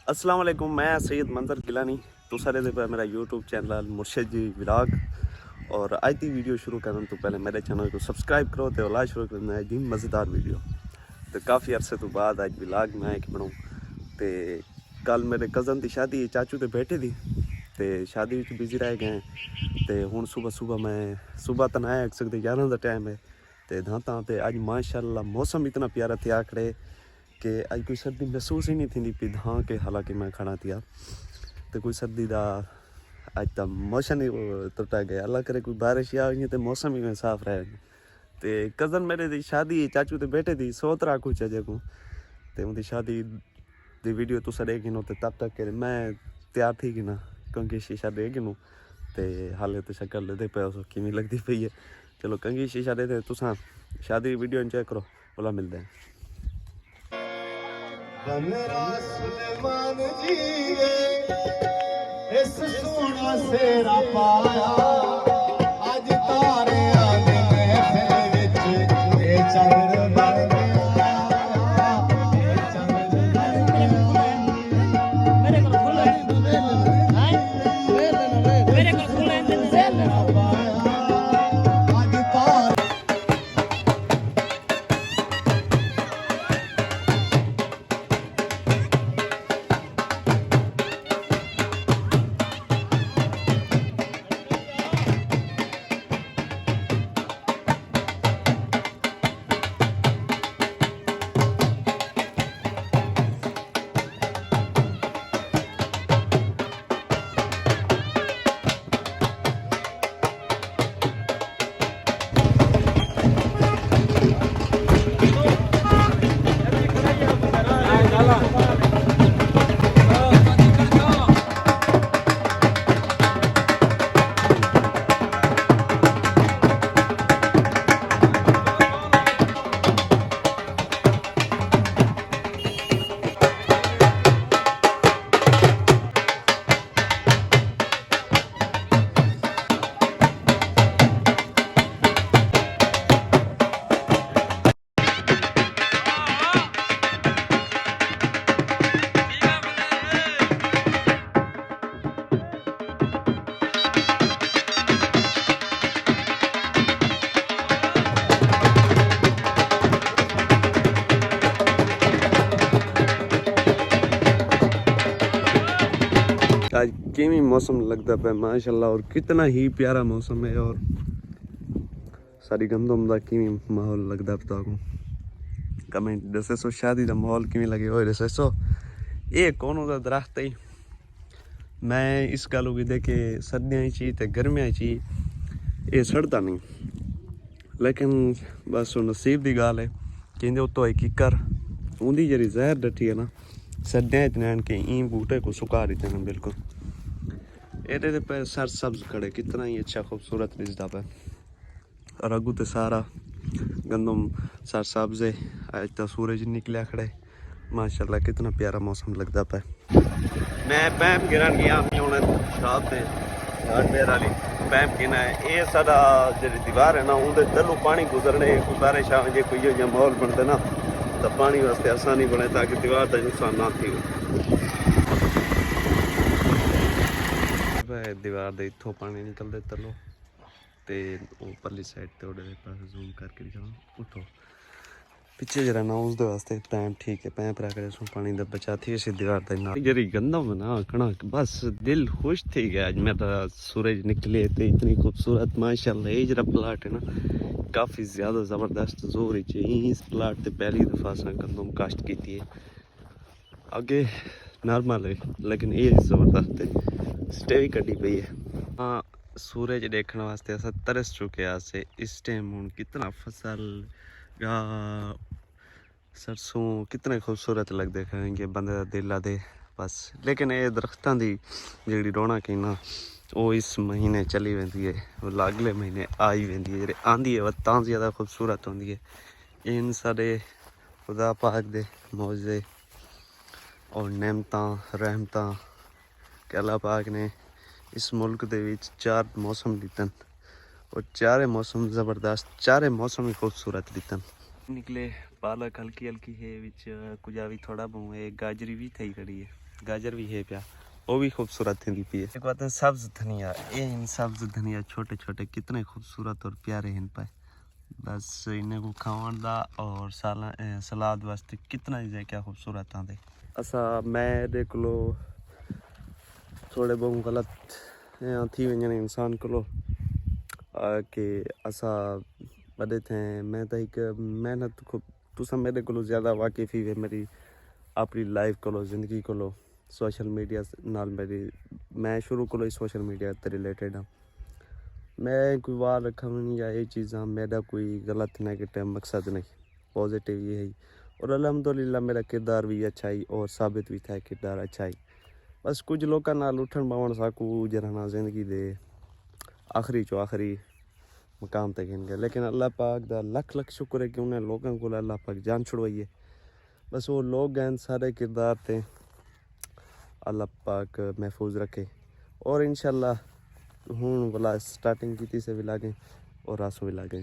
अस्सलाम वालेकुम, मैं सैयद मंजर गिलानी तुसा दे पे मेरा यूट्यूब चैनल मुर्शिद जी व्लॉग। और आज की वीडियो शुरू करने तो पहले मेरे चैनल को सब्सक्राइब करो तो लाइक शुरू करना है जी मज़ेदार वीडियो। तो काफ़ी अरसे तो बाद आज व्लॉग मैं एक बनाऊँ तो कल मेरे कज़न की शादी चाचू के बेटे दी तो शादी बिजी रह गए। तो हूँ सुबह मैं सुबह तो ना आख सकते 11 का टाइम है तो धाता तो अज माशाल्लाह मौसम इतना प्यारा थे आखड़े कि अज कोई सर्दी महसूस ही नहीं थी पी हाँ कि हालांकि मैं खाना थिया तो कोई सर्दी का अज तो मौसम ही टुटा गया। अल्लाह करे कोई बारिश आ गई तो मौसम ही साफ रहे। तो कज़न मेरे दी शादी चाचू के बेटे दी 100 कुछ है जेको तो उनकी शादी की वीडियो तुस देख नो तो तब तक के मैं तैयार थी कि ना कंघी शीशा दे गिनूँ तो हाले तो शक्ल दे पे किमें लगती पई है। चलो कंघी शीशा दे तुस शादी वीडियो इंजॉय करो बोला मिलते हैं। सुलेमान जी इस सोना सेरा पाया अज तारे आदे महफिल विच ए चंद बन गया ए चंद बन गया मेरे को खुला है मेरे को खुला है पाया अज तारे आज किमी मौसम लगता पे माशाल्लाह और कितना ही प्यारा मौसम है और सारी गंदम का किमी माहौल लगता पे तो कमेंट दसे सो शादी का माहौल किमें लगे हो दसे सो ये कौन होता दरख्त है। मैं इस गल की देखे सर्दियाँ ची तो गर्मियाँ ची ये सड़ता नहीं लेकिन बस नसीब की गाल है कि उत्तों एक किकर उनकी जी जहर डटी है ना सर्दियाँ इतने के ई बूटे को सुखा देते हैं बिल्कुल। ये पे सर सब्ज खड़े कितना ही अच्छा खूबसूरत दिखता पे और अगू तो सारा गंदम सर सब्ज है। आज तो सूरज निकलिया खड़े माशाल्लाह कितना प्यारा मौसम लगता पे। मैं पैप गिरन गया शॉप से मेरा पैप गिना है ये सारा जी दीवार है ना उनके तलू पानी गुजरने बारिश आ जो कोई जो माहौल बनता ना तो पानी वास्ते आसानी बने ताकि दीवार का नुकसान ना थी। दीवार दे इथों पानी निकलते तलो तो परली साइड तो जूम करके दिखाऊँ उठो पिछे जरा ना उसके वास्ते पैप ठीक है पैप रख रहे पानी का बचा थी इसी दीवार का जरी गंदा बना कणा बस दिल खुश थी गया। आज मेरा सूरज निकले तो इतनी खूबसूरत माशाल्लाह ये जरा प्लाट है ना काफ़ी ज़्यादा ज़बरदस्त जोर इस प्लाट से पहली दफ़ा अस गंदम काश्त की है अगे नॉर्मल है लेकिन ये ज़बरदस्त है स्टे भी कटी पई है। हाँ सूरज देखने वास्ते अस तरस चुके हैं इस टाइम हूँ कितना फसल सरसों कितने खूबसूरत लगते खाएंगे बंदे का दिल आदे बस। लेकिन ये दरख्तों की जी रौनक है ना वो इस महीने चली वेंदी है वो अगले महीने आई वेंदी है जी आँधी है वह तां ज़्यादा खूबसूरत होंगी है। इन सारे खुदा पाक दे मौजे और नेमतां रहमतां कि अल्लाह पाक ने इस मुल्क दे विच 4 मौसम दितन और चारे मौसम ज़बरदस्त चारे मौसम ही खूबसूरत दितन। निकले पालक हल्की हल्की है विच कुछ भी थोड़ा बहुत है गाजरी भी थी खड़ी है गाजर भी है पिया, वो भी खूबसूरत थी पी। एक बात है सब्ज धनिया, ये इन सब्ज धनिया छोटे छोटे कितने खूबसूरत और प्यारे हैं पे। बस इन्हें को खावन दा और सलाद वास्ते कितना ही क्या खूबसूरत आते। असा मैं देख लो थोड़े बहुत गलत थी वजन इंसान को कि असा बड़े थे। मैं तो एक मेहनत को तुसा मेरे को ज़्यादा वाकिफ़ ही है मेरी अपनी लाइफ को ज़िंदगी को सोशल मीडिया नाल मेरी मैं शुरू को ही सोशल मीडिया ते रिलेटेड हाँ। मैं कोई वार रखा नहीं या ये चीज़ां मेरा कोई गलत नेगेटिव मकसद नहीं, पॉजिटिव ये है। और अल्हम्दुलिल्लाह मेरा किरदार भी अच्छा ही और साबित भी था किरदार अच्छा ही। बस कुछ लोग नाल उठन पावन साकू जरा ज़िंदगी दे आखिरी चो आखिरी मकाम तक गिन गए। लेकिन अल्लाह पाक दा लख लख शुक्र है कि उन्हें लोगों को अल्लाह पाक जान छुड़वाई है। बस वो लोग हैं सारे किरदार थे अल्लाह पाक महफूज रखे। और इंशाल्लाह हूँ वाला स्टार्टिंग की से भी लागें और रासों भी लागें।